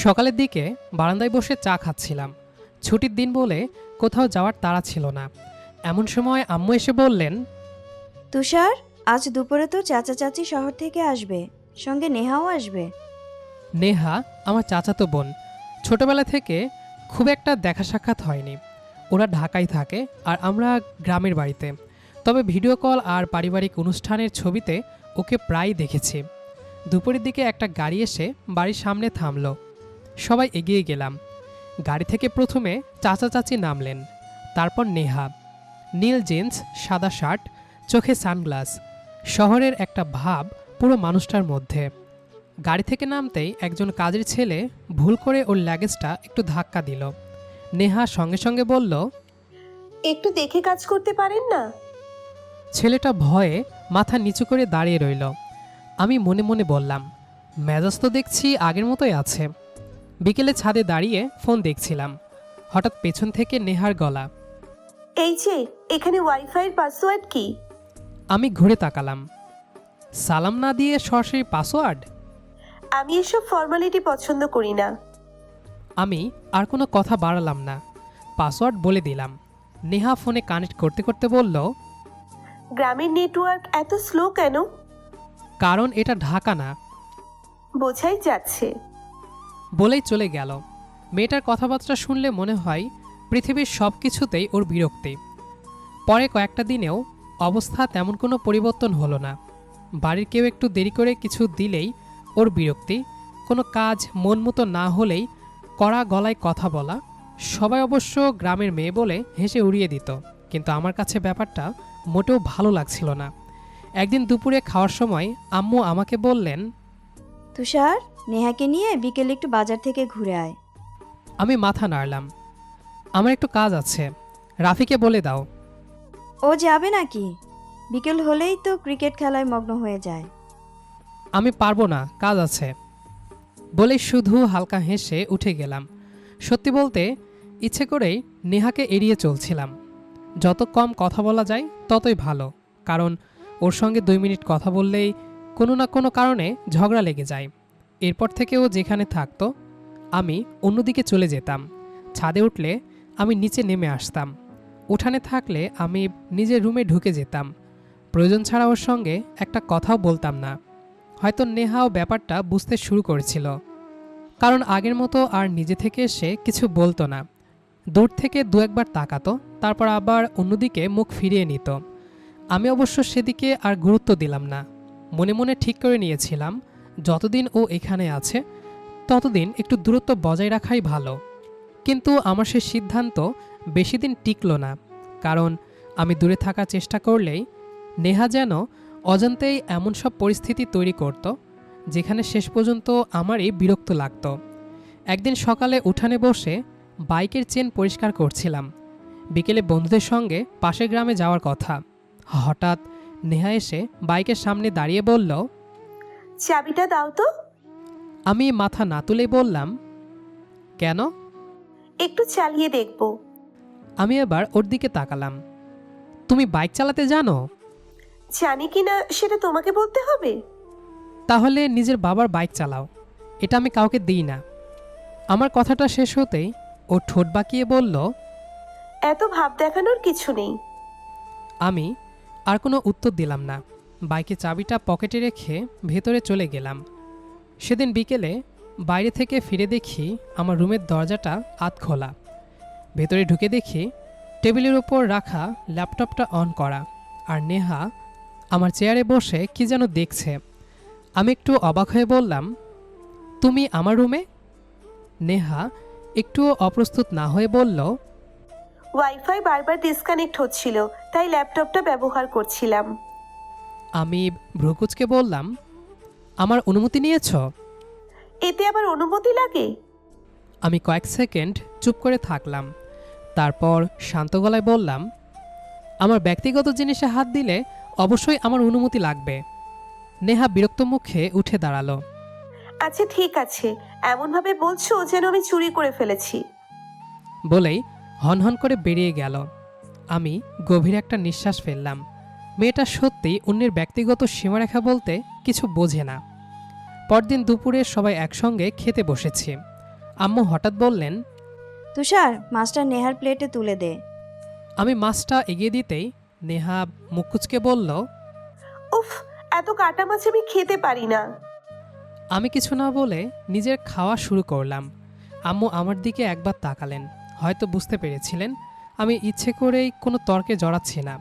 সকালের দিকে বারান্দায় বসে চা খাচ্ছিলাম। ছুটির দিন বলে কোথাও যাওয়ার তাড়া ছিল না। এমন সময় আম্মু এসে বললেন, তুষার, আজ দুপুরে তো চাচা চাচি শহর থেকে আসবে, সঙ্গে নেহাও আসবে। নেহা আমার চাচাতো বোন। ছোটবেলা থেকে খুব একটা দেখা সাক্ষাৎ হয়নি। ওরা ঢাকায় থাকে আর আমরা গ্রামের বাড়িতে। তবে ভিডিও কল আর পারিবারিক অনুষ্ঠানের ছবিতে ওকে প্রায় দেখেছি। দুপুরের দিকে একটা গাড়ি এসে বাড়ির সামনে থামলো। সবাই এগিয়ে গেলাম। গাড়ি থেকে প্রথমে চাচা চাচি নামলেন, তারপর নেহা। নীল জিন্স, সাদা শার্ট, চোখে সানগ্লাস, শহরের একটা ভাব পুরো মানুষটার মধ্যে। গাড়ি থেকে নামতেই একজন কাজের ছেলে ভুল করে ওর লাগেজটা একটু ধাক্কা দিল। নেহা সঙ্গে সঙ্গে বলল, একটু দেখে কাজ করতে পারেন না? ছেলেটা ভয়ে মাথা নিচু করে দাঁড়িয়ে রইল। আমি মনে মনে বললাম, মেজাজ তো দেখছি আগের মতোই আছে। বিকেলে ছাদে দাঁড়িয়ে ফোন দেখছিলাম। হঠাৎ পেছন থেকে নেহার গলা। এই যে, এখানে ওয়াইফাইয়ের পাসওয়ার্ড কি? আমি ঘুরে তাকালাম। সালাম না দিয়ে সরাসরি পাসওয়ার্ড? আমি এসব ফর্মালিটি পছন্দ করি না। আমি আর কোনো কথা বাড়ালাম না, পাসওয়ার্ড বলে দিলাম। নেহা ফোনে কানেক্ট করতে করতে বলল, গ্রামের নেটওয়ার্ক এত স্লো কেন? কারণ এটা ঢাকা না। বোঝাই যাচ্ছে। বলেই চলে গেল। মেয়েটার কথাবার্তা শুনলে মনে হয় পৃথিবীর সব কিছুতেই ওর বিরক্তি। পরে কয়েকটা দিনেও অবস্থা তেমন কোনো পরিবর্তন হলো না। বাড়ির কেউ একটু দেরি করে কিছু দিলেই ওর বিরক্তি, কোনো কাজ মন মতো না হলেই কড়া গলায় কথা বলা। সবাই অবশ্য গ্রামের মেয়ে বলে হেসে উড়িয়ে দিত, কিন্তু আমার কাছে ব্যাপারটা মোটেও ভালো লাগছিল না। একদিন দুপুরে খাওয়ার সময় আম্মু আমাকে বললেন, তুষার, নেহাকে নিয়ে বিকেলে একটু বাজার থেকে ঘুরে আয়। আমি মাথা নাড়লাম। আমার একটু কাজ আছে, রাফিকে বলে দাও। ও যাবে নাকি? বিকেল হলেই তো ক্রিকেট খেলায় মগ্ন হয়ে যায়। আমি পারবো না, কাজ আছে বলেই শুধু হালকা হেসে উঠে গেলাম। সত্যি বলতে ইচ্ছে করেই নেহাকে এড়িয়ে চলছিলাম। যত কম কথা বলা যায় ততই ভালো, কারণ ওর সঙ্গে 2 মিনিট কথা বললেই কোনো না কোনো কারণে ঝগড়া লেগে যায়। এরপর থেকে ও যেখানে থাকতো আমি অন্যদিকে চলে যেতাম। ছাদে উঠলে আমি নিচে নেমে আসতাম। উঠানে থাকলে আমি নিজের রুমে ঢুকে যেতাম। প্রয়োজন ছাড়া ওর সঙ্গে একটা কথাও বলতাম না। হয়তো নেহাও ব্যাপারটা বুঝতে শুরু করেছিল, কারণ আগের মতো আর নিজে থেকে এসে কিছু বলতো না। দূর থেকে 2-1 বার তাকাতো, তারপর আবার অন্যদিকে মুখ ফিরিয়ে নিত। আমি অবশ্য সেদিকে আর গুরুত্ব দিলাম না। মনে মনে ঠিক করে নিয়েছিলাম, যতদিন ও এখানে আছে ততদিন একটু দূরত্ব বজায় রাখাই ভালো। কিন্তু আমার সে সিদ্ধান্ত বেশি দিন টিকল না, কারণ আমি দূরে থাকার চেষ্টা করলেই নেহা যেন অজান্তেই এমন সব পরিস্থিতি তৈরি করত, যেখানে শেষ পর্যন্ত আমারই বিরক্ত লাগত। একদিন সকালে উঠানে বসে বাইকের চেন পরিষ্কার করছিলাম। বিকেলে বন্ধুদের সঙ্গে পাশের গ্রামে যাওয়ার কথা। হঠাৎ নেহা এসে বাইকের সামনে দাঁড়িয়ে বলল, চাবিটা দাও তো। আমি মাথা না তুলেই বললাম, কেন? একটু চালিয়ে দেখব। আমি এবার ওর দিকে তাকালাম। তুমি বাইক চালাতে জানো? জানি কিনা সেটা তোমাকে বলতে হবে? তাহলে নিজের বাবার বাইক চালাও, এটা আমি কাউকে দিই না। আমার কথাটা শেষ হতেই ও ঠোঁট বাঁকিয়ে বলল, এত ভাব দেখানোর কিছু নেই। আমি আর কোনো উত্তর দিলাম না। বাইকে চাবিটা পকেটে রেখে ভেতরে চলে গেলাম। সেদিন বিকেলে বাইরে থেকে ফিরে দেখি আমার রুমের দরজাটা আধ খোলা। ভেতরে ঢুকে দেখি টেবিলের ওপর রাখা ল্যাপটপটা অন করা, আর নেহা আমার চেয়ারে বসে কি যেন দেখছে। আমি একটু অবাক হয়ে বললাম, তুমি আমার রুমে? নেহা একটুও অপ্রস্তুত না হয়ে বলল, ওয়াইফাই বারবার ডিসকানেক্ট হচ্ছিল, তাই ল্যাপটপটা ব্যবহার করছিলাম। আমি ভ্রুকুচকে বললাম, আমার অনুমতি নিয়েছ? এতে আবার অনুমতি লাগে? আমি কয়েক সেকেন্ড চুপ করে থাকলাম, তারপর শান্ত গলায় বললাম, আমার ব্যক্তিগত জিনিসে হাত দিলে অবশ্যই আমার অনুমতি লাগবে। নেহা বিরক্ত মুখে উঠে দাঁড়ালো। আচ্ছা ঠিক আছে, এমনভাবে বলছো যেন আমি চুরি করে ফেলেছি। বলেই হনহন করে বেরিয়ে গেল। আমি গভীর একটা নিঃশ্বাস ফেললাম। মেয়েটা সত্যি অন্যের ব্যক্তিগত সীমারেখা বলতে কিছু বোঝে না। পরদিন দুপুরে সবাই একসঙ্গে খেতে বসেছি। আম্মু হঠাৎ বললেন, তুষার, মাছটা নেহার প্লেটে তুলে দে। আমি মাছটা এগিয়ে দিতেই নেহা মুখ কুঁচকে বলল, উফ, এত কাটা মাছ আমি খেতে পারি না। আমি কিছু না বলে নিজের খাওয়া শুরু করলাম। আম্মু আমার দিকে একবার তাকালেন, হয়তো বুঝতে পেরেছিলেন আমি ইচ্ছে করেই কোনো তর্কে জড়াচ্ছি না।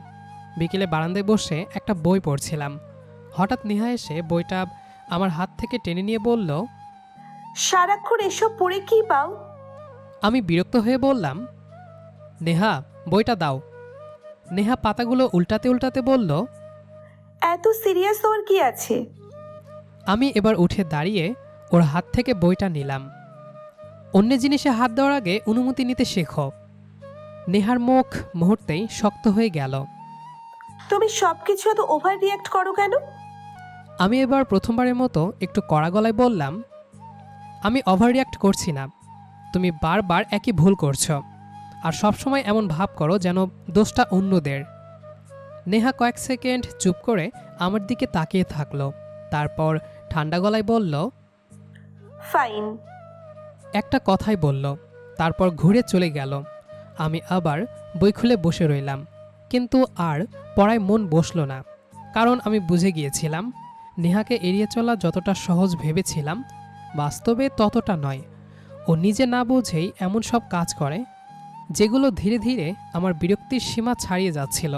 বিকেলে বারান্দায় বসে একটা বই পড়ছিলাম। হঠাৎ নেহা এসে বইটা আমার হাত থেকে টেনে নিয়ে বলল, সারাক্ষণ এসব পড়ে কি পাও? আমি বিরক্ত হয়ে বললাম, নেহা বইটা দাও। নেহা পাতাগুলো উল্টাতে উল্টাতে বলল, এত সিরিয়াস হওয়ার কি আছে? আমি এবার উঠে দাঁড়িয়ে ওর হাত থেকে বইটা নিলাম। অন্য জিনিসে হাত দেওয়ার আগে অনুমতি নিতে শেখো। নেহার মুখ মুহূর্তেই শক্ত হয়ে গেল। তুমি সবকিছু এত ওভার রিয়াক্ট করো কেন? আমি এবার প্রথমবারের মতো একটু কড়া গলায় বললাম, আমি ওভার রিয়াক্ট করছি না। তুমি বারবার একই ভুল করছো, আর সবসময় এমন ভাব করো যেন দোষটা অন্যদের। নেহা কয়েক সেকেন্ড চুপ করে আমার দিকে তাকিয়ে থাকলো, তারপর ঠান্ডা গলায় বলল, ফাইন। একটা কথাই বলল, তারপর ঘুরে চলে গেল। আমি আবার বই খুলে বসে রইলাম, কিন্তু আর পড়ায় মন বসল না। কারণ আমি বুঝে গিয়েছিলাম নেহাকে এড়িয়ে চলা যতটা সহজ ভেবেছিলাম, বাস্তবে ততটা নয়। ও নিজে না বুঝেই এমন সব কাজ করে যেগুলো ধীরে ধীরে আমার বিরক্তির সীমা ছাড়িয়ে যাচ্ছিল।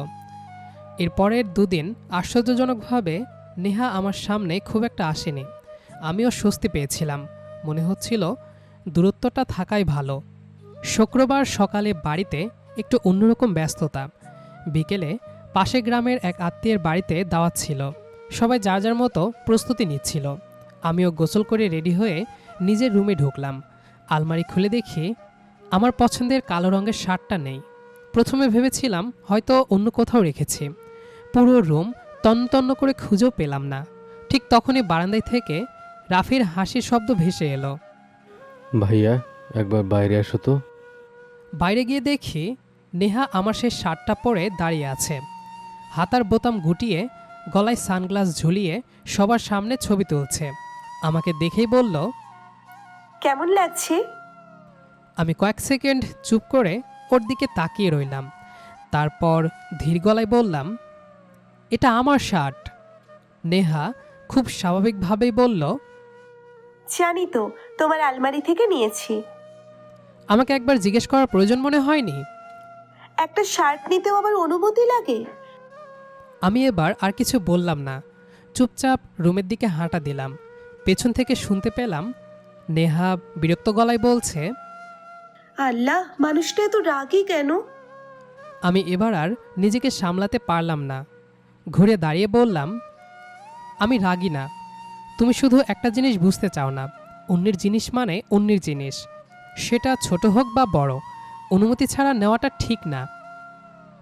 এরপরের দুদিন আশ্চর্যজনকভাবে নেহা আমার সামনে খুব একটা আসেনি। আমিও স্বস্তি পেয়েছিলাম, মনে হচ্ছিল দূরত্বটা থাকাই ভালো। শুক্রবার সকালে বাড়িতে একটু অন্যরকম ব্যস্ততা। বিকেলে পাশের গ্রামের এক আত্মীয়ের বাড়িতে দাওয়াত ছিল। সবাই যার যার মতো প্রস্তুতি নিচ্ছিল। আমিও গোসল করে রেডি হয়ে নিজের রুমে ঢুকলাম। আলমারি খুলে দেখি আমার পছন্দের কালো রঙের শার্টটা নেই। প্রথমে ভেবেছিলাম হয়তো অন্য কোথাও রেখেছি। পুরো রুম তন্ন করে খুঁজেও পেলাম না। ঠিক তখনই বারান্দায় থেকে রাফির হাসির শব্দ ভেসে এলো। ভাইয়া, একবার বাইরে আসো তো। বাইরে গিয়ে দেখি নেহা আমার সেই শার্টটা পরে দাঁড়িয়ে আছে, হাতার বোতাম গুটিয়ে, গলায় সানগ্লাস ঝুলিয়ে সবার সামনে ছবি তুলছে। আমাকে দেখেই বলল, কেমন লাগছে? আমি কয়েক সেকেন্ড চুপ করে ওর দিকে তাকিয়ে রইলাম। তারপর ধীর গলায় বললাম, এটা আমার শার্ট। নেহা খুব স্বাভাবিকভাবেই বলল, জানি তো, তোমার আলমারি থেকে নিয়েছি। আমাকে একবার জিজ্ঞেস করার প্রয়োজন মনে হয়নি? একটা শার্ট নিতেও আবার অনুমতি লাগে? আমি এবার আর কিছু বললাম না, চুপচাপ রুমের দিকে হাঁটা দিলাম। পেছন থেকে শুনতে পেলাম নেহা বিরক্ত গলায় বলছে, আল্লাহ, মানুষটা এত রাগী কেন? আমি এবার আর নিজেকে সামলাতে পারলাম না, ঘুরে দাঁড়িয়ে বললাম, আমি রাগী না। তুমি শুধু একটা জিনিস বুঝতে চাও না, অন্যের জিনিস মানে অন্যের জিনিস, সেটা ছোট হোক বা বড়, অনুমতি ছাড়া নেওয়াটা ঠিক না।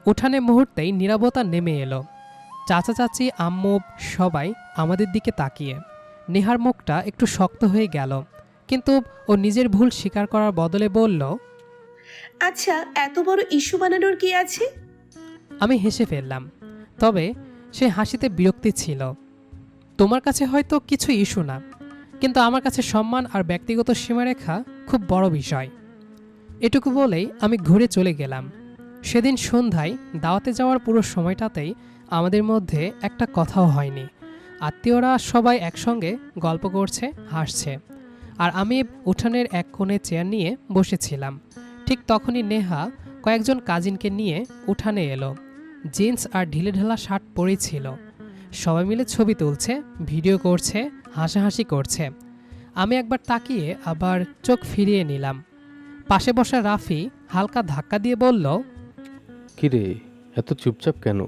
উঠানে মুহূর্তেই নীরবতা নেমে এলো। চাচা চাচি আম্মু সবাই আমাদের দিকে তাকিয়ে। নেহার মুখটা একটু শক্ত হয়ে গেল, কিন্তু ও নিজের ভুল স্বীকার করার বদলে বলল, আচ্ছা, এত বড় ইস্যু বানানোর কি আছে? আমি হেসে ফেললাম, তবে সে হাসিতে বিরক্তি ছিল। তোমার কাছে হয়তো কিছু ইস্যু না, কিন্তু আমার কাছে সম্মান আর ব্যক্তিগত সীমারেখা খুব বড় বিষয়। এটুকু বলেই আমি ঘুরে চলে গেলাম। সেদিন সন্ধ্যায় দাওয়াতে যাওয়ার পুরো সময়টাতেই আমাদের মধ্যে একটা কথাও হয়নি। আত্মীয়রা সবাই একসঙ্গে গল্প করছে, হাসছে, আর আমি উঠানের এক কোণে চেয়ার নিয়ে বসেছিলাম। ঠিক তখনই নেহা কয়েকজন কাজিনকে নিয়ে উঠানে এলো। জিন্স আর ঢিলেঢালা শার্ট পরেই ছিল। সবাই মিলে ছবি তুলছে, ভিডিও করছে, হাসাহাসি করছে। আমি একবার তাকিয়ে আবার চোখ ফিরিয়ে নিলাম। পাশে বসা রাফি হালকা ধাক্কা দিয়ে বলল, কিরে, এত চুপচাপ কেন?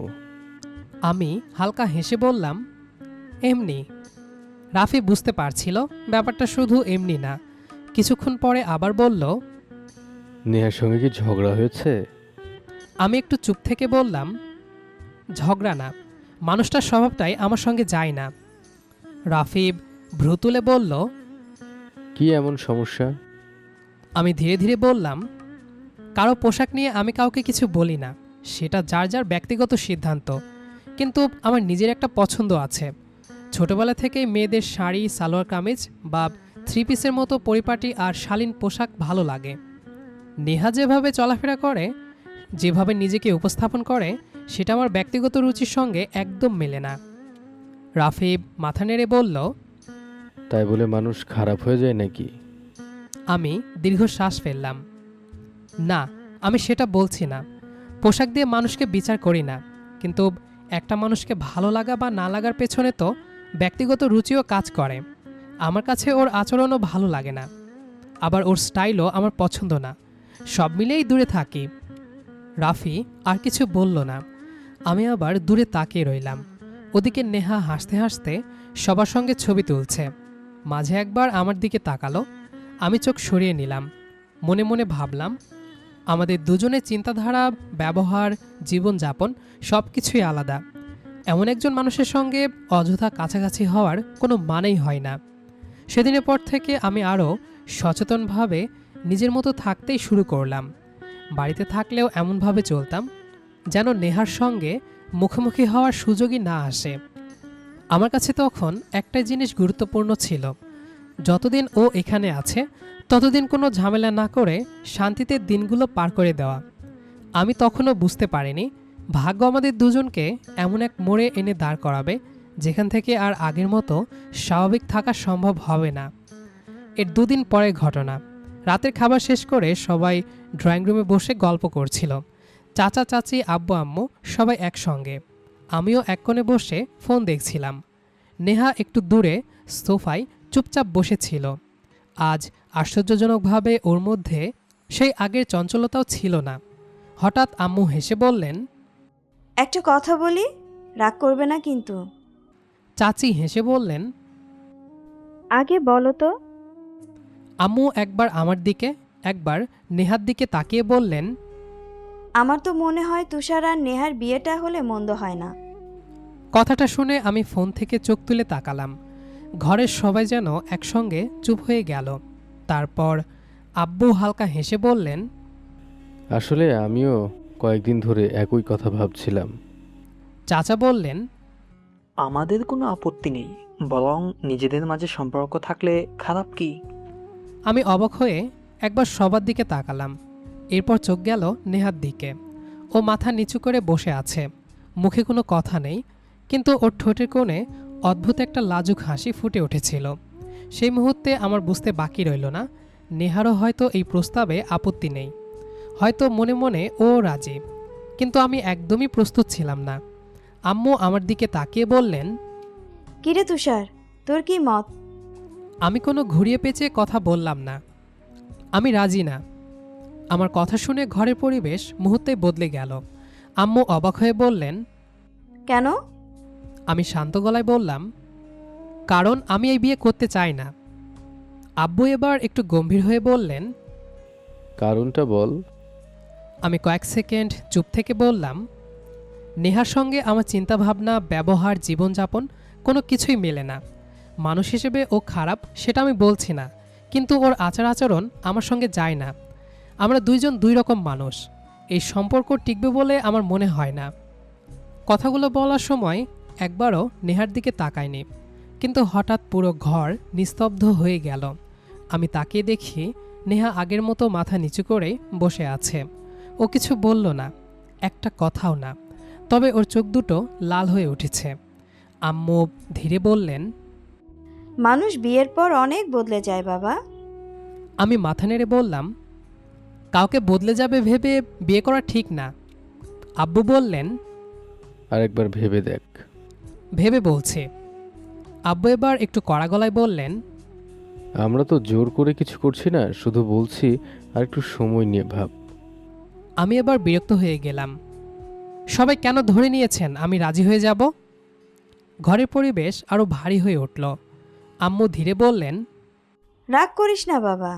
আমি হালকা হেসে বললাম, এমনি। রাফি বুঝতে পারছিল ব্যাপারটা শুধু এমনি না। কিছুক্ষণ পরে আবার বলল, নেহার সঙ্গে কি ঝগড়া হয়েছে? আমি একটু চুপ থেকে বললাম, ঝগড়া না, মানুষটার স্বভাবটাই আমার সঙ্গে যায় না। রাফিব ভ্রু তুলে বলল, কি এমন সমস্যা? আমি ধীরে ধীরে বললাম, কারো পোশাক নিয়ে আমি কাউকে কিছু বলি না, সেটা যার যার ব্যক্তিগত সিদ্ধান্ত। কিন্তু আমার নিজের একটা পছন্দ আছে। ছোটবেলা থেকেই মেয়েদের শাড়ি, সালোয়ার কামিজ বা থ্রি পিসের মতো পরিপাটি আর শালীন পোশাক ভালো লাগে। নেহা যেভাবে চলাফেরা করে, যেভাবে নিজেকে উপস্থাপন করে, সেটা আমার ব্যক্তিগত রুচির সঙ্গে একদম মেলে না। রাফিব মাথা নেড়ে বলল, তাই বলে মানুষ খারাপ হয়ে যায় নাকি? আমি দীর্ঘশ্বাস ফেললাম। না, আমি সেটা বলছি না। পোশাক দিয়ে মানুষকে বিচার করি না, কিন্তু একটা মানুষকে ভালো লাগা বা না লাগার পেছনে তো ব্যক্তিগত রুচিও কাজ করে। আমার কাছে ওর আচরণও ভালো লাগে না, আবার ওর স্টাইলও আমার পছন্দ না। সব মিলেই দূরে থাকি। রাফি আর কিছু বলল না। আমি আবার দূরে তাকিয়ে রইলাম। ওদিকে নেহা হাসতে হাসতে সবার সঙ্গে ছবি তুলছে। মাঝে একবার আমার দিকে তাকালো। আমি চোখ সরিয়ে নিলাম। মনে মনে ভাবলাম, আমাদের দুজনের চিন্তাধারা, ব্যবহার, জীবনযাপন সব কিছুই আলাদা। এমন একজন মানুষের সঙ্গে অযথা কাছাকাছি হওয়ার কোনো মানেই হয় না। সেদিনের পর থেকে আমি আরও সচেতনভাবে নিজের মতো থাকতেই শুরু করলাম। বাড়িতে থাকলেও এমনভাবে চলতাম যেন নেহার সঙ্গে মুখোমুখি হওয়ার সুযোগই না আসে। আমার কাছে তখন একটাই জিনিস গুরুত্বপূর্ণ ছিল, যতদিন ও এখানে আছে ততদিন কোনো ঝামেলা না করে শান্তিতে দিনগুলো পার করে দেওয়া। আমি তখনও বুঝতে পারিনি ভাগ্য আমাদের দুজনকে এমন এক মোড়ে এনে দাঁড় করাবে যেখান থেকে আর আগের মতো স্বাভাবিক থাকা সম্ভব হবে না। এর দুদিন পরের ঘটনা। রাতের খাবার শেষ করে সবাই ড্রয়িং রুমে বসে গল্প করছিল। চাচা চাচি, আব্বু আম্মু সবাই একসঙ্গে। আমিও এক কোণে বসে ফোন দেখছিলাম। নেহা একটু দূরে সোফায় চুপচাপ বসেছিল। আজ আশ্চর্যজনকভাবে ওর মধ্যে সেই আগের চঞ্চলতাও ছিল না। হঠাৎ আম্মু হেসে বললেন, একটা কথা বলি, রাগ করবে না কিন্তু। চাচি হেসে বললেন, আগে বলো তো। আম্মু একবার আমার দিকে একবার নেহার দিকে তাকিয়ে বললেন, আমার তো মনে হয় তুষার আর নেহার বিয়েটা হলে মন্দ হয় না। কথাটা শুনে আমি ফোন থেকে চোখ তুলে তাকালাম। ঘরের সবাই যেন একসঙ্গে চুপ হয়ে গেল। তারপর আব্বু হালকা হেসে বললেন, আসলে আমিও কয়েকদিন ধরে একই কথা ভাবছিলাম। চাচা বললেন, আমাদের কোনো আপত্তি নেই, বরং নিজেদের মাঝে সম্পর্ক থাকলে খারাপ কি? আমি অবাক হয়ে একবার সবার দিকে তাকালাম। এরপর চোখ গেল নেহার দিকে। ও মাথা নিচু করে বসে আছে, মুখে কোনো কথা নেই, কিন্তু ওর ঠোঁটের কোণে অদ্ভুত একটা লাজুক হাসি ফুটে উঠেছিল। সেই মুহূর্তে আমার বুঝতে বাকি রইল না, নেহারও হয়তো এই প্রস্তাবে আপত্তি নেই। হয়তো মনে মনে ও রাজি, কিন্তু আমি একদমই প্রস্তুত ছিলাম না। আম্মু আমার দিকে তাকিয়ে বললেন, কিরে তুষার, তোর কি মত? আমি কোনো ঘুরিয়ে পেঁচিয়ে কথা বললাম না। আমি রাজি না। আমার কথা শুনে ঘরের পরিবেশ মুহূর্তেই বদলে গেল। আম্মু অবাক হয়ে বললেন, কেন? আমি শান্ত গলায় বললাম, কারণ আমি এই বিয়ে করতে চাই না। আব্বু এবার একটু গম্ভীর হয়ে বললেন, কারণটা বল। আমি কয়েক সেকেন্ড চুপ থেকে বললাম, নেহার সঙ্গে আমার চিন্তাভাবনা, ব্যবহার, জীবনযাপন কোনো কিছুই মেলে না। মানুষ হিসেবে ও খারাপ সেটা আমি বলছি না, কিন্তু ওর আচার আচরণ আমার সঙ্গে যায় না। আমরা দুইজন দুই রকম মানুষ। এই সম্পর্ক টিকবে বলে আমার মনে হয় না। কথাগুলো বলার সময় একবারও নেহার দিকে তাকায়নি, কিন্তু হঠাৎ পুরো ঘর নিস্তব্ধ হয়ে গেল। আমি তাকিয়ে দেখি নেহা আগের মতো মাথা নিচু করে বসে আছে। ও কিছু বলল না, একটা কথাও না, তবে ওর চোখ দুটো লাল হয়ে উঠেছে। আম্মু ধীরে বললেন, মানুষ বিয়ের পর অনেক বদলে যায় বাবা। আমি মাথা নেড়ে বললাম, কাউকে বদলে যাবে ভেবে বিয়ে করা ঠিক না। আব্বু বললেন, আরেকবার ভেবে দেখ। ভেবে বলছে। আব্বু এবার একটু কড়া গলায় বললেন, আমরা তো জোর করে কিছু করছি না, শুধু বলছি আর একটু সময় নিয়ে ভাব। আমি এবার বিরক্ত হয়ে গেলাম। সবাই কেন ধরে নিয়েছেন আমি রাজি হয়ে যাব? ঘরের পরিবেশ আরও ভারী হয়ে উঠল। আম্মু ধীরে বললেন, রাগ করিস না বাবা।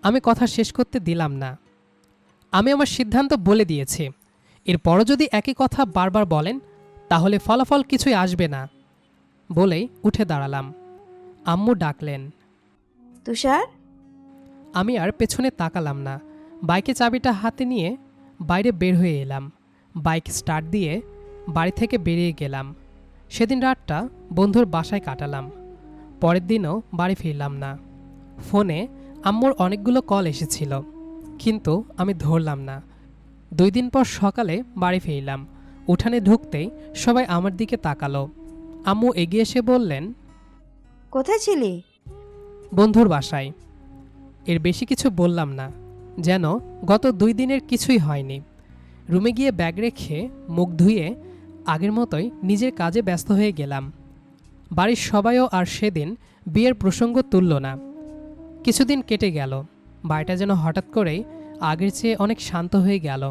আমি কথা শেষ করতে দিলাম না। আমি আমার সিদ্ধান্ত বলে দিয়েছি। এরপরও যদি একই কথা বারবার বলেন তাহলে ফলাফল কিছুই আসবে না। বলেই উঠে দাঁড়ালাম। আম্মু ডাকলেন। তুষার, আমি আর পেছনে তাকালাম না। বাইকে চাবিটা হাতে নিয়ে বাইরে বের হয়ে এলাম। বাইক স্টার্ট দিয়ে বাড়ি থেকে বেরিয়ে গেলাম। সেদিন রাতটা বন্ধুর বাসায় কাটালাম। পরের দিনও বাড়ি ফিরলাম না। ফোনে আম্মুর অনেকগুলো কল এসেছিল, কিন্তু আমি ধরলাম না। 2 দিন পর সকালে বাড়ি ফিরলাম। উঠানে ঢুকতেই সবাই আমার দিকে তাকালো। আম্মু এগিয়ে এসে বললেন, কোথায় ছিলি? বন্ধুর বাসায়। এর বেশি কিছু বললাম না, যেন গত 2 দিনের কিছুই হয়নি। রুমে গিয়ে ব্যাগ রেখে মুখ ধুয়ে আগের মতোই নিজের কাজে ব্যস্ত হয়ে গেলাম। বাড়ির সবাইও আর সেদিন বিয়ের প্রসঙ্গ তুলল না। কিছুদিন কেটে গেল, বাড়িটা যেন হঠাৎ করেই আগের চেয়ে অনেক শান্ত হয়ে গেল।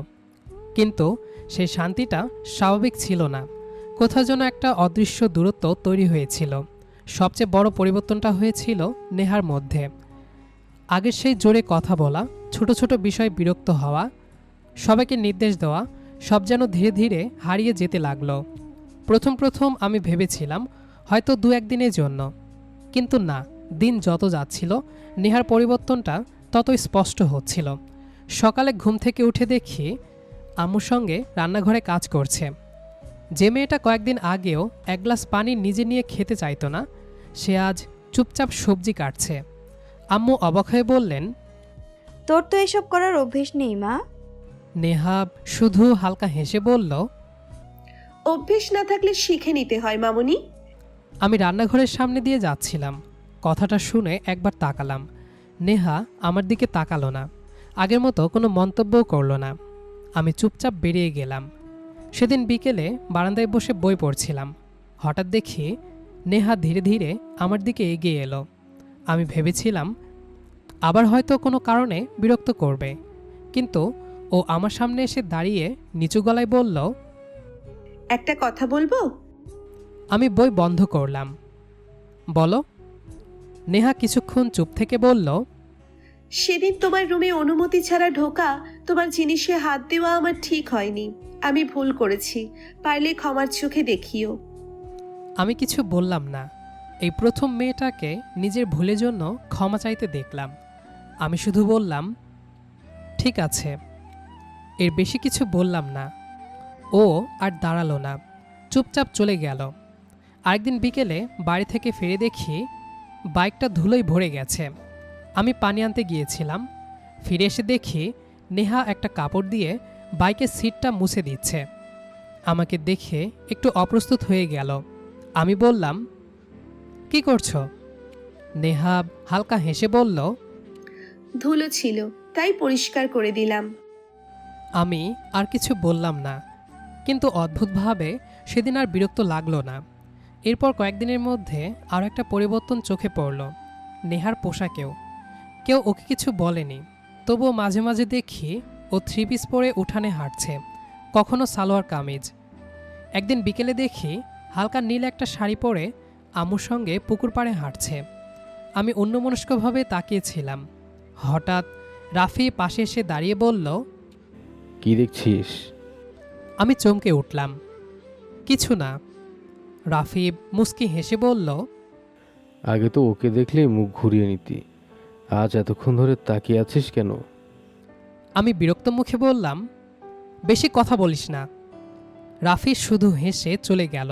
কিন্তু সেই শান্তিটা স্বাভাবিক ছিল না, কোথাও যেন একটা অদৃশ্য দূরত্ব তৈরি হয়েছিল। সবচেয়ে বড় পরিবর্তনটা হয়েছিল নেহার মধ্যে। আগের সেই জোরে কথা বলা, ছোট ছোট বিষয়ে বিরক্ত হওয়া, সবাইকে নির্দেশ দেওয়া, সব যেন ধীরে ধীরে হারিয়ে যেতে লাগলো। প্রথম প্রথম আমি ভেবেছিলাম হয়তো 2-1 দিনের জন্য, কিন্তু না, দিন যত যাচ্ছিল নেহার পরিবর্তনটা ততই স্পষ্ট হচ্ছিল। সকালে ঘুম থেকে উঠে দেখি আম্মুর সঙ্গে রান্নাঘরে কাজ করছে। যে মেয়েটা কয়েকদিন আগেও 1 গ্লাস পানি নিজে নিয়ে খেতে চাইতো না, সে আজ চুপচাপ সবজি কাটছে। আম্মু অবাক হয়ে বললেন, তোর তো এসব করার অভ্যেস নেই মা। নেহা শুধু হালকা হেসে বলল, অভ্যেস না থাকলে শিখে নিতে হয় মামুনি। আমি রান্নাঘরের সামনে দিয়ে যাচ্ছিলাম। কথাটা শুনে একবার তাকালাম। নেহা আমার দিকে তাকালো না, আগের মতো কোনো মন্তব্যও করল না। আমি চুপচাপ বেরিয়ে গেলাম। সেদিন বিকেলে বারান্দায় বসে বই পড়ছিলাম। হঠাৎ দেখি নেহা ধীরে ধীরে আমার দিকে এগিয়ে এলো। আমি ভেবেছিলাম আবার হয়তো কোনো কারণে বিরক্ত করবে, কিন্তু ও আমার সামনে এসে দাঁড়িয়ে নিচু গলায় বলল, একটা কথা বলবো? আমি বই বন্ধ করলাম। বলো। নেহা কিছুক্ষণ চুপ থেকে বলল, সেদিন তোমার রুমে অনুমতি ছাড়া ঢোকা, তোমার জিনিসে হাত দেওয়া আমার ঠিক হয়নি। আমি ভুল করেছি, পারলে ক্ষমার চোখে দেখিও। আমি কিছু বললাম না। এই প্রথম মেয়েটাকে নিজের ভুলের জন্য ক্ষমা চাইতে দেখলাম। আমি শুধু বললাম, ঠিক আছে। এর বেশি কিছু বললাম না। ও আর দাঁড়ালো না, চুপচাপ চলে গেল। আরেকদিন বিকেলে বাড়ি থেকে ফিরে দেখি বাইকটা ধুলোয় ভরে গেছে। আমি পানি আনতে গিয়েছিলাম। ফিরে এসে দেখি নেহা একটা কাপড় দিয়ে বাইকের সিটটা মুছে দিচ্ছে। আমাকে দেখে একটু অপ্রস্তুত হয়ে গেল। আমি বললাম, কি করছো? নেহা হালকা হেসে বলল, ধুলো ছিল, তাই পরিষ্কার করে দিলাম। আমি আর কিছু বললাম না, কিন্তু অদ্ভুতভাবে সেদিন আর বিরক্ত লাগলো না। এরপর কয়েকদিনের মধ্যে আরও একটা পরিবর্তন চোখে পড়ল নেহার পোশাকেও। কেউ ওকে কিছু বলেনি, তবুও মাঝে মাঝে দেখি ও 3 পিস পরে উঠানে হাঁটছে, কখনো সালোয়ার কামিজ। একদিন বিকেলে দেখি হালকা নীল একটা শাড়ি পরে আম্মুর সঙ্গে পুকুর পাড়ে হাঁটছে। আমি অন্যমনস্কভাবে তাকিয়েছিলাম। হঠাৎ রাফি পাশে এসে দাঁড়িয়ে বলল, কি দেখছিস? আমি চমকে উঠলাম। কিছু না। রাফি মুস্কি হেসে বলল, আগে তো ওকে দেখলে মুখ ঘুরিয়ে নিতি, আজ এতক্ষণ ধরে তাকিয়ে আছিস কেন? আমি বিরক্ত মুখে বললাম, বেশি কথা বলিস না। রাফি শুধু হেসে চলে গেল,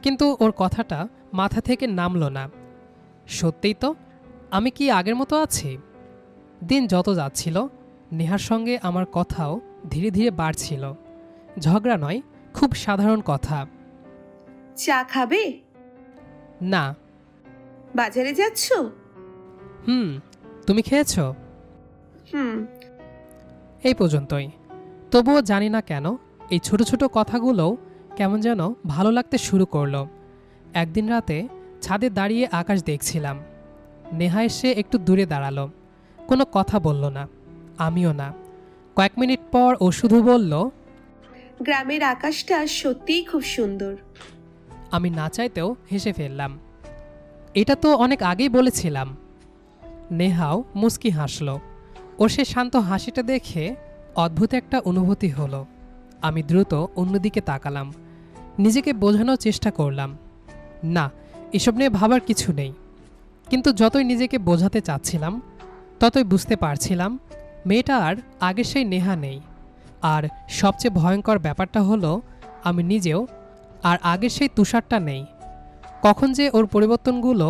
কিন্তু ওর কথাটা মাথা থেকে নামল না। সত্যিই তো, আমি কি আগের মতো আছি? দিন যত যাচ্ছিল নেহার সঙ্গে আমার কথাও ধীরে ধীরে বাড়ছিল। ঝগড়া নয়, খুব সাধারণ কথা। চা খাবে? না। বাজারে যাচ্ছ? তুমি খেয়েছ? হুম। এই পর্যন্তই। তবুও জানি না কেন এই ছোট ছোট কথাগুলোও কেমন যেন ভালো লাগতে শুরু করলো। একদিন রাতে ছাদে দাঁড়িয়ে আকাশ দেখছিলাম। নেহা এসে একটু দূরে দাঁড়ালো, কোনো কথা বলল না, আমিও না। কয়েক মিনিট পর ও শুধু বলল, গ্রামের আকাশটা সত্যিই খুব সুন্দর। আমি না চাইতেও হেসে ফেললাম। এটা তো অনেক আগেই বলেছিলাম। নেহাও মুস্কি হাসল। ওর সে শান্ত হাসিটা দেখে অদ্ভুত একটা অনুভূতি হলো। আমি দ্রুত অন্যদিকে তাকালাম, নিজেকে বোঝানোর চেষ্টা করলাম, না, এসব নিয়ে ভাবার কিছু নেই। কিন্তু যতই নিজেকে বোঝাতে চাচ্ছিলাম ততই বুঝতে পারছিলাম মেয়েটা আর আগের সেই নেহা নেই। আর সবচেয়ে ভয়ঙ্কর ব্যাপারটা হলো আমি নিজেও আর আগের সেই তুষারটা নেই। কখন যে ওর পরিবর্তনগুলো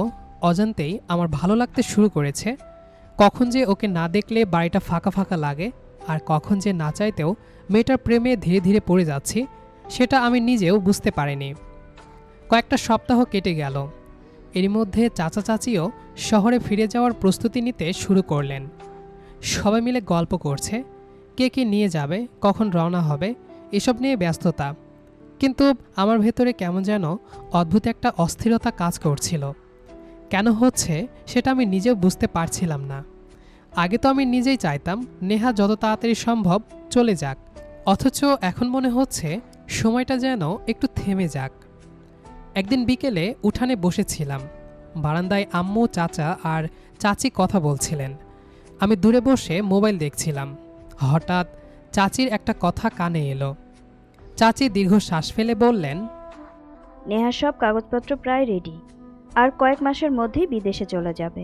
অজান্তেই আমার ভালো লাগতে শুরু করেছে কখন যে ওকে না দেখলে বাড়িটা ফাঁকা ফাঁকা লাগে আর কখন যে না চাইতেও মেয়েটার প্রেমে ধীরে ধীরে পড়ে যাচ্ছি সেটা আমি নিজেও বুঝতে পারিনি। কয়েকটা সপ্তাহ কেটে গেল। এরই মধ্যে চাচা চাচিও শহরে ফিরে যাওয়ার প্রস্তুতি নিতে শুরু করলেন। সবাই মিলে গল্প করছে, কে কে নিয়ে যাবে, কখন রওনা হবে, এসব নিয়ে ব্যস্ততা। কিন্তু আমার ভেতরে কেমন যেন অদ্ভুত একটা অস্থিরতা কাজ করছিল। কেন হচ্ছে সেটা আমি নিজেও বুঝতে পারছিলাম না। আগে তো আমি নিজেই চাইতাম নেহা যত তাড়াতাড়ি সম্ভব চলে যাক, অথচ এখন মনে হচ্ছে সময়টা যেন একটু থেমে যাক। একদিন বিকেলে উঠানে বসেছিলাম। বারান্দায় আম্মু, চাচা আর চাচি কথা বলছিলেন। আমি দূরে বসে মোবাইল দেখছিলাম। হঠাৎ চাচির একটা কথা কানে এলো। চাচি দীর্ঘ শ্বাস ফেলে বললেন, নেহার সব কাগজপত্র প্রায় রেডি, আর কয়েক মাসের মধ্যেই বিদেশে চলে যাবে।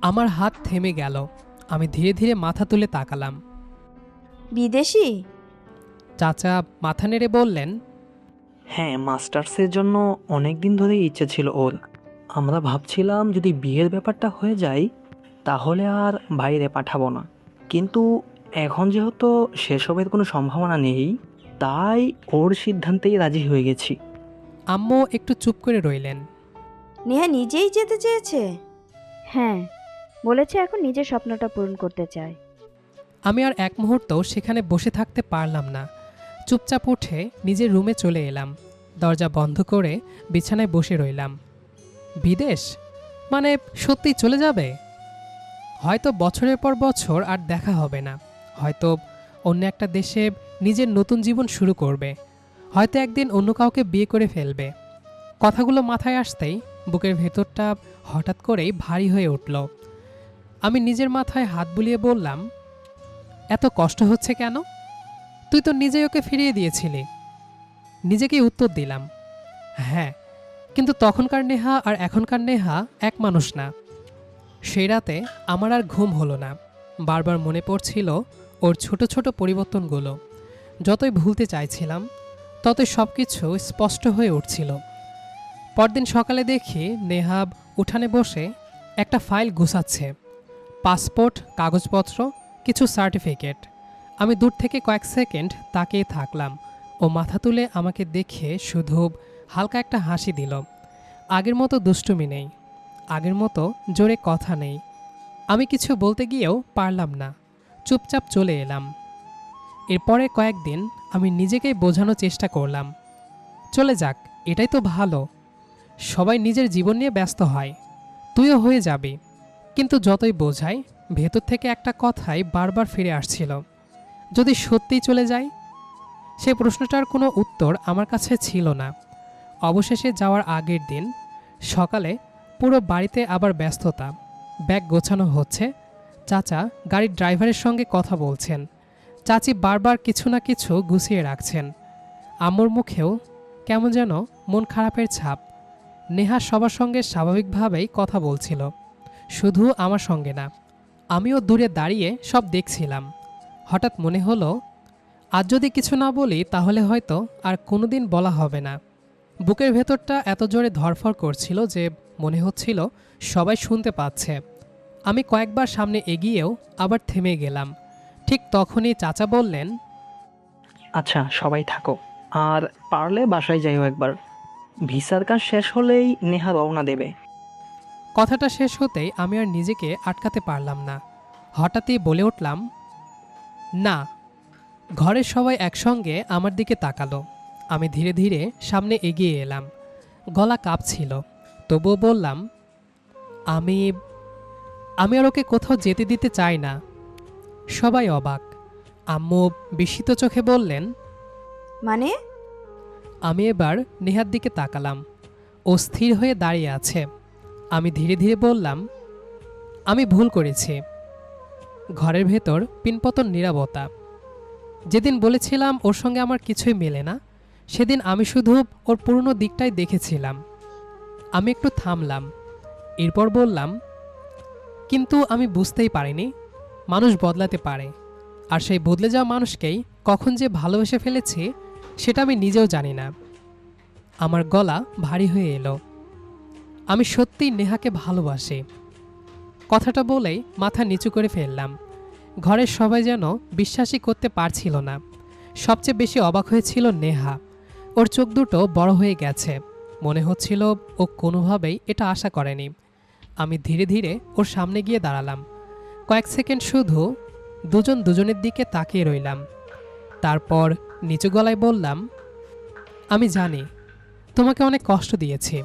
আমার হাত থেমে গেল। আমি ধীরে ধীরে মাথা তুলে তাকালাম। বিদেশি? চাচা মাথা নেড়ে বললেন, হ্যাঁ, মাস্টার্সের জন্য অনেক দিন ধরেই ইচ্ছে ছিল ওর। আমরা ভাবছিলাম যদি বিয়ের ব্যাপারটা হয়ে যায় তাহলে আর বাইরে পাঠাবো না, কিন্তু এখন যেহেতু সেসবের কোনো সম্ভাবনা নেই, তাই ওর সিদ্ধান্তেই রাজি হয়ে গেছি। আম্মু একটু চুপ করে রইলেন। নেহা নিজেই যেতে চেয়েছে? হ্যাঁ, বলেছে এখন নিজের স্বপ্নটা পূরণ করতে চায়। আমি আর এক মুহূর্ত সেখানে বসে থাকতে পারলাম না। চুপচাপ উঠে নিজের রুমে চলে এলাম। দরজা বন্ধ করে বিছানায় বসে রইলাম। বিদেশ মানে সত্যিই চলে যাবে? হয়তো বছরের পর বছর আর দেখা হবে না, হয়তো অন্য একটা দেশে নিজের নতুন জীবন শুরু করবে, হয়তো একদিন অন্য কাউকে বিয়ে করে ফেলবে। কথাগুলো মাথায় আসতেই বুকের ভেতরটা হঠাৎ করেই ভারী হয়ে উঠল। আমি নিজের মাথায় হাত বুলিয়ে বললাম, এত কষ্ট হচ্ছে কেন? তুই তো নিজেই ওকে ফিরিয়ে দিয়েছিলি। নিজেকেই উত্তর দিলাম, হ্যাঁ, কিন্তু তখনকার নেহা আর এখনকার নেহা এক মানুষ না। সেই রাতে আমার আর ঘুম হলো না। বারবার মনে পড়ছিল ওর ছোট ছোট পরিবর্তনগুলো। যতই ভুলতে চাইছিলাম ততই সব কিছু স্পষ্ট হয়ে উঠছিল। পরদিন সকালে দেখি নেহাব উঠানে বসে একটা ফাইল গুছাচ্ছে। পাসপোর্ট, কাগজপত্র, কিছু সার্টিফিকেট। আমি দূর থেকে কয়েক সেকেন্ড তাকিয়ে থাকলাম। ও মাথা তুলে আমাকে দেখে শুধু হালকা একটা হাসি দিল। আগের মতো দুষ্টুমি নেই, আগের মতো জোরে কথা নেই। আমি কিছু বলতে গিয়েও পারলাম না, চুপচাপ চলে এলাম। এরপরে কয়েকদিন আমি নিজেকেই বোঝানোর চেষ্টা করলাম, চলে যাক, এটাই তো ভালো। সবাই নিজের জীবন নিয়ে ব্যস্ত হয়, তুইও হয়ে যাবি। কিন্তু যতই বোঝাই, ভেতর থেকে একটা কথাই বারবার ফিরে আসছিল, যদি সত্যিই চলে যাই? সেই প্রশ্নটার কোনো উত্তর আমার কাছে ছিল না। অবশেষে যাওয়ার আগের দিন সকালে পুরো বাড়িতে আবার ব্যস্ততা। ব্যাগ গোছানো হচ্ছে। চাচা গাড়ির ড্রাইভারের সঙ্গে কথা বলছেন। চাচি বারবার কিছু না কিছু গুছিয়ে রাখছেন। আম্মুর মুখেও কেমন যেন মন খারাপের ছাপ। নেহা সবার সঙ্গে স্বাভাবিকভাবেই কথা বলছিল, শুধু আমার সঙ্গে না। আমিও দূরে দাঁড়িয়ে সব দেখছিলাম। হঠাৎ মনে হলো, আজ যদি কিছু না বলি তাহলে হয়তো আর কোনোদিন বলা হবে না। বুকের ভেতরটা এত জোরে ধড়ফড় করছিল যে মনে হচ্ছিল সবাই শুনতে পাচ্ছে। আমি কয়েকবার সামনে এগিয়েও আবার থেমে গেলাম। ঠিক তখনই চাচা বললেন, আচ্ছা, সবাই থাকো, আর পারলে বাসায় যাইও একবার। ভিসার কাজ শেষ হলেই নেহা রওনা দেবে। কথাটা শেষ হতেই আমি আর নিজেকে আটকাতে পারলাম না। হঠাৎই বলে উঠলাম, না। ঘরের সবাই একসঙ্গে আমার দিকে তাকালো। আমি ধীরে ধীরে সামনে এগিয়ে এলাম। গলা কাঁপছিল, তবুও বললাম, আমি আমি আর ওকে কোথাও যেতে দিতে চাই না। সবাই অবাক। আম্মু বিস্মিত চোখে বললেন, মানে? আমি এবার নেহার দিকে তাকালাম। ও স্থির হয়ে দাঁড়িয়ে আছে। আমি ধীরে ধীরে বললাম, আমি ভুল করেছি। ঘরের ভেতর পিনপতন নীরবতা। যেদিন বলেছিলাম ওর সঙ্গে আমার কিছুই মেলে না, সেদিন আমি শুধু ওর পুরনো দিকটাই দেখেছিলাম। আমি একটু থামলাম, এরপর বললাম, কিন্তু আমি বুঝতেই পারিনি মানুষ বদলাতে পারে, আর সেই বদলে যাওয়া মানুষকেই কখন যে ভালোবেসে ফেলেছি সেটা আমি নিজেও জানি না। আমার গলা ভারী হয়ে এলো। আমি সত্যিই নেহাকে ভালোবাসি। কথাটা বলেই মাথা নিচু করে ফেললাম। ঘরের সবাই যেন বিশ্বাসই করতে পারছিল না। সবচেয়ে বেশি অবাক হয়েছিল নেহা। ওর চোখ দুটো বড় হয়ে গেছে, মনে হচ্ছিল ও কোনোভাবেই এটা আশা করেনি। আমি ধীরে ধীরে ওর সামনে গিয়ে দাঁড়ালাম। কয়েক সেকেন্ড শুধু দুজন দুজনের দিকে তাকিয়ে রইলাম। তারপর নিচু গলায় বললাম, আমি জানি তোমাকে অনেক কষ্ট দিয়েছি,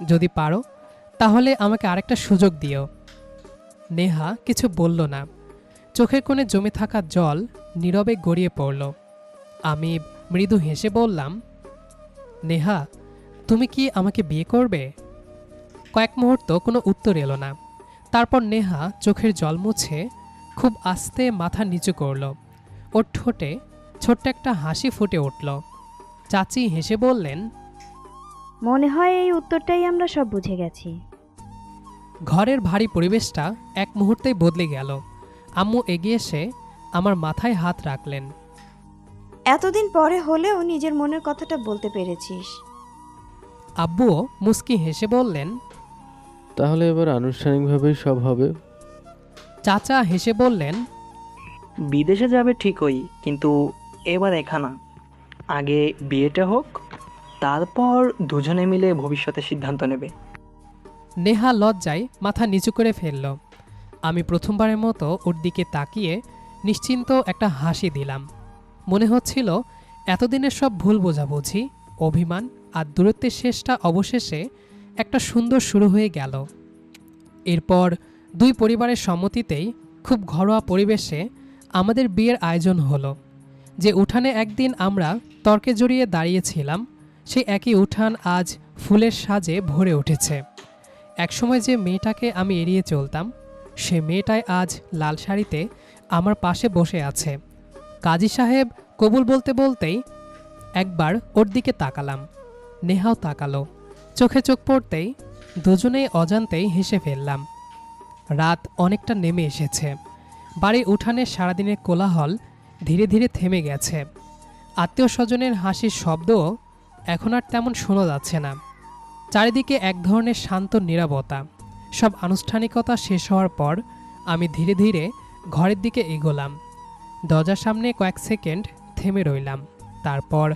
যদি পারো তাহলে আমাকে আরেকটা সুযোগ দিও। নেহা কিছু বলল না। চোখের কোণে জমে থাকা জল নীরবে গড়িয়ে পড়ল। আমি মৃদু হেসে বললাম, নেহা, তুমি কি আমাকে বিয়ে করবে? কয়েক মুহূর্ত কোনো উত্তর এলো না। তারপর নেহা চোখের জল মুছে খুব আস্তে মাথা নিচু করল। ওর ঠোঁটে ছোট্ট একটা হাসি ফুটে উঠল। চাচি হেসে বললেন, মনে হয় এই উত্তরটাই আমরা সব বুঝে গেছি। ঘরের ভারী পরিবেশটা এক মুহূর্তেই বদলে গেল। আম্মু এগিয়ে এসে আমার মাথায় হাত রাখলেন। এতদিন পরে হলেও নিজের মনের কথাটা বলতে পেরেছিস। আব্বুও মুস্কি হেসে বললেন। তাহলে এবার আনুষ্ঠানিকভাবেই সব হবে। চাচা হেসে বললেন, বিদেশে যাবে ঠিকই, কিন্তু এবার এখানা। আগে বিয়েটা হোক, তারপর দুজনে মিলে ভবিষ্যতের সিদ্ধান্ত নেবে। নেহা লজ্জায় মাথা নিচু করে ফেলল। আমি প্রথমবারের মতো ওর দিকে তাকিয়ে নিশ্চিন্ত একটা হাসি দিলাম। মনে হচ্ছিল এতদিনের সব ভুল বোঝাবুঝি, অভিমান আর দূরত্বের শেষটা অবশেষে একটা সুন্দর শুরু হয়ে গেল। এরপর দুই পরিবারের সম্মতিতেই খুব ঘরোয়া পরিবেশে আমাদের বিয়ের আয়োজন হলো। যে উঠানে একদিন আমরা তর্কে জড়িয়ে দাঁড়িয়েছিলাম, সেই একই উঠান আজ ফুলের সাজে ভরে উঠেছে। একসময় যে মেয়েটাকে আমি এড়িয়ে চলতাম, সে মেয়েটাই আজ লাল শাড়িতে আমার পাশে বসে আছে। কাজী সাহেব কবুল বলতে বলতেই একবার ওর দিকে তাকালাম। নেহাও তাকালো। চোখে চোখ পড়তেই দুজনেই অজান্তেই হেসে ফেললাম। রাত অনেকটা নেমে এসেছে। বাড়ির উঠানে সারাদিনের কোলাহল ধীরে ধীরে থেমে গেছে। আত্মীয় স্বজনের হাসির শব্দও এখন আর তেমন শোনা যাচ্ছে না। চারিদিকে এক ধরনের শান্ত নীরবতা। সব আনুষ্ঠানিকতা শেষ হওয়ার পর আমি ধীরে ধীরে ঘরের দিকে এগোলাম। দরজার সামনে কয়েক সেকেন্ড থেমে রইলাম। তারপর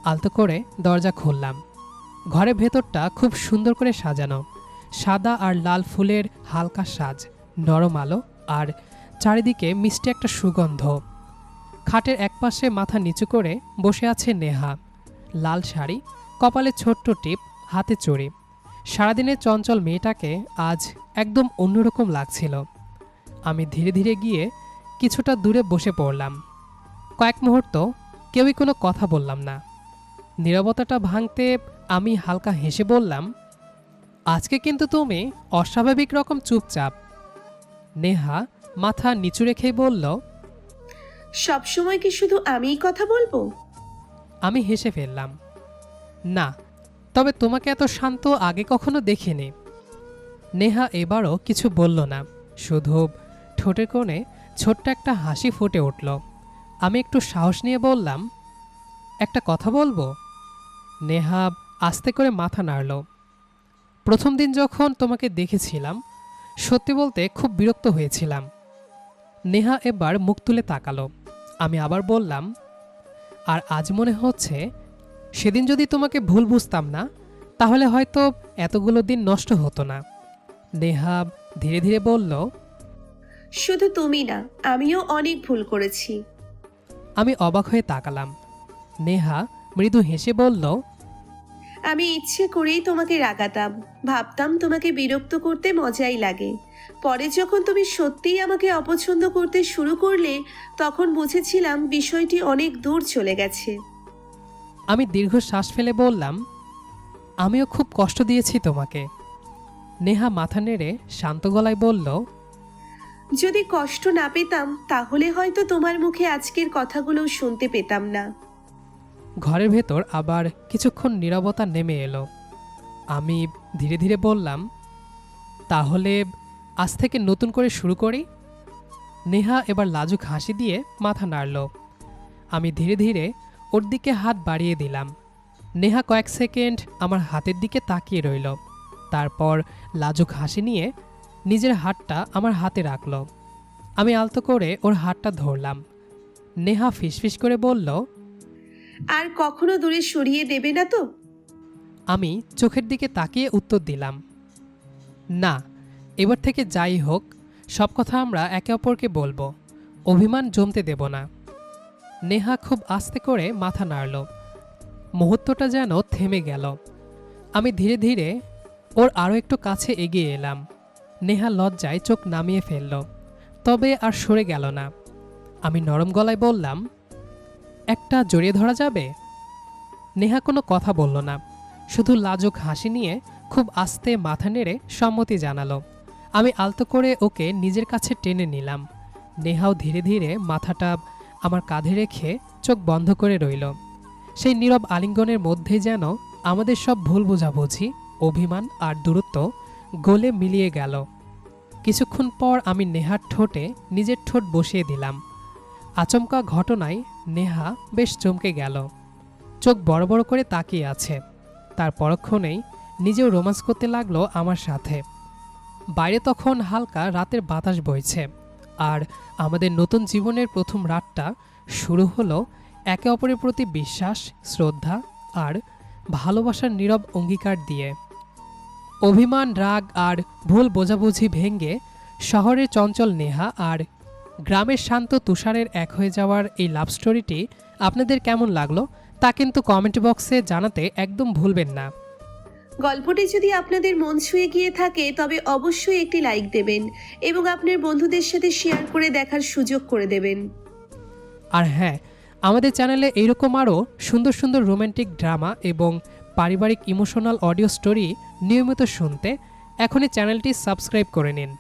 আলতো করে দরজা খুললাম। ঘরের ভেতরটা খুব সুন্দর করে সাজানো, সাদা আর লাল ফুলের হালকা সাজ, নরম আলো আর চারিদিকে মিষ্টি একটা সুগন্ধ। খাটের একপাশে মাথা নিচু করে বসে আছে নেহা। লাল শাড়ি, কপালে ছোট্ট টিপ, হাতে চড়ি। সারাদিনের চঞ্চল মেয়েটাকে আজ একদম অন্যরকম লাগছিল। আমি ধীরে ধীরে গিয়ে কিছুটা দূরে বসে পড়লাম। কয়েক মুহূর্ত কেউই কোনো কথা বললাম না। নীরবতাটা ভাঙতে আমি হালকা হেসে বললাম, আজকে কিন্তু তুমি অস্বাভাবিক রকম চুপচাপ। নেহা মাথা নিচু রেখেই বলল, সবসময় কি শুধু আমিই কথা বলবো? আমি হেসে ফেললাম, না, তবে তোমাকে এত শান্ত আগে কখনো দেখিনি। নেহা এবারও কিছু বলল না, শুধু ঠোঁটের কোণে ছোট্ট একটা হাসি ফুটে উঠল। আমি একটু সাহস নিয়ে বললাম, একটা কথা বলবো? নেহা আস্তে করে মাথা নাড়ল। প্রথম দিন যখন তোমাকে দেখেছিলাম, সত্যি বলতে খুব বিরক্ত হয়েছিলাম। নেহা এবার মুখ তুলে তাকালো। আমি আবার বললাম, আর আজ মনে হচ্ছে সেদিন যদি তোমাকে ভুল বুঝতাম না, তাহলে হয়তো এতগুলো দিন নষ্ট হতো না। নেহা ধীরে ধীরে বলল, শুধু তুমি না, আমিও অনেক ভুল করেছি। আমি অবাক হয়ে তাকালাম। নেহা মৃদু হেসে বলল, আমি ইচ্ছে করেই তোমাকে রাগাতাম, ভাবতাম তোমাকে বিরক্ত করতে মজাই লাগে। পরে যখন তুমি সত্যিই আমাকে অপছন্দ করতে শুরু করলে, তখন বুঝেছিলাম বিষয়টি অনেক দূর চলে গেছে। আমি দীর্ঘ শ্বাস ফেলে বললাম, আমিও খুব কষ্ট দিয়েছি তোমাকে। নেহা মাথা নেড়ে শান্ত গলায় বলল, যদি কষ্ট না পেতাম তাহলে হয়তো তোমার মুখে আজকের কথাগুলো শুনতে পেতাম না। ঘরের ভেতর আবার কিছুক্ষণ নীরবতা নেমে এলো। আমি ধীরে ধীরে বললাম, তাহলে আজ থেকে নতুন করে শুরু করি। নেহা এবার লাজুক হাসি দিয়ে মাথা নাড়ল। আমি ধীরে ধীরে ওর দিকে হাত বাড়িয়ে দিলাম। নেহা কয়েক সেকেন্ড আমার হাতের দিকে তাকিয়ে রইল। তারপর লাজুক হাসি নিয়ে নিজের হাতটা আমার হাতে রাখল। আমি আলতো করে ওর হাতটা ধরলাম। নেহা ফিসফিস করে বলল, আর কখনো দূরে সরিয়ে দেবে না তো? আমি চোখের দিকে তাকিয়ে উত্তর দিলাম, না, এবার থেকে যাই হোক সব কথা আমরা একে অপরকে বলবো, অভিমান জমতে দেব না। নেহা খুব আস্তে করে মাথা নাড়ল। মুহূর্তটা যেন থেমে গেল। আমি ধীরে ধীরে ওর আরও একটু কাছে এগিয়ে এলাম। নেহা লজ্জায় চোখ নামিয়ে ফেলল, তবে আর সরে গেল না। আমি নরম গলায় বললাম, একটা জড়িয়ে ধরা যাবে? নেহা কোনো কথা বলল না, শুধু লাজুক হাসি নিয়ে খুব আস্তে মাথা নেড়ে সম্মতি জানালো। আমি আলতো করে ওকে নিজের কাছে টেনে নিলাম। নেহাও ধীরে ধীরে মাথাটা আমার কাঁধে রেখে চোখ বন্ধ করে রইল। সেই নীরব আলিঙ্গনের মধ্যে যেন আমাদের সব ভুল বোঝাবুঝি, অভিমান আর দূরত্ব গলে মিলিয়ে গেল। কিছুক্ষণ পর আমি নেহার ঠোঁটে নিজের ঠোঁট বসিয়ে দিলাম। আচমকা ঘটনায় নেহা বেশ চমকে গেল, চোখ বড় বড় করে তাকিয়ে আছে। তার পরক্ষণেই নিজেও রোমান্স করতে লাগলো আমার সাথে। বাইরে তখন হালকা রাতের বাতাস বইছে, আর আমাদের নতুন জীবনের প্রথম রাতটা শুরু হলো একে অপরের প্রতি বিশ্বাস, শ্রদ্ধা আর ভালোবাসার নীরব অঙ্গীকার দিয়ে। অভিমান, রাগ আর ভুল বোঝাবুঝি ভেঙে শহরের চঞ্চল নেহা আর গ্রামের শান্ত তুষারের এক হয়ে যাওয়ার এই লাভ স্টোরিটি আপনাদের কেমন লাগলো তা কিন্তু কমেন্ট বক্সে জানাতে একদম ভুলবেন না। গল্পটি যদি আপনাদের মন ছুঁয়ে গিয়ে থাকে তবে অবশ্যই একটি লাইক দেবেন এবং আপনার বন্ধুদের সাথে শেয়ার করে দেখার সুযোগ করে দেবেন। আর হ্যাঁ, আমাদের চ্যানেলে এইরকম আরও সুন্দর সুন্দর রোম্যান্টিক ড্রামা এবং পারিবারিক ইমোশনাল অডিও স্টোরি নিয়মিত শুনতে এখনই চ্যানেলটি সাবস্ক্রাইব করে নিন।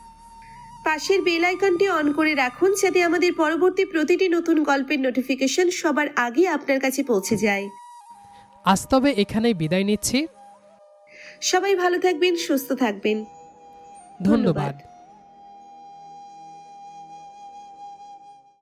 পাশের বেল আইকনটি অন করে রাখুন যাতে আমাদের পরবর্তী প্রতিটি নতুন গল্পের নোটিফিকেশন সবার আগে আপনার কাছে পৌঁছে যায়। আজ তবে এখানেই বিদায় নিচ্ছি। সবাই ভালো থাকবেন, সুস্থ থাকবেন। ধন্যবাদ।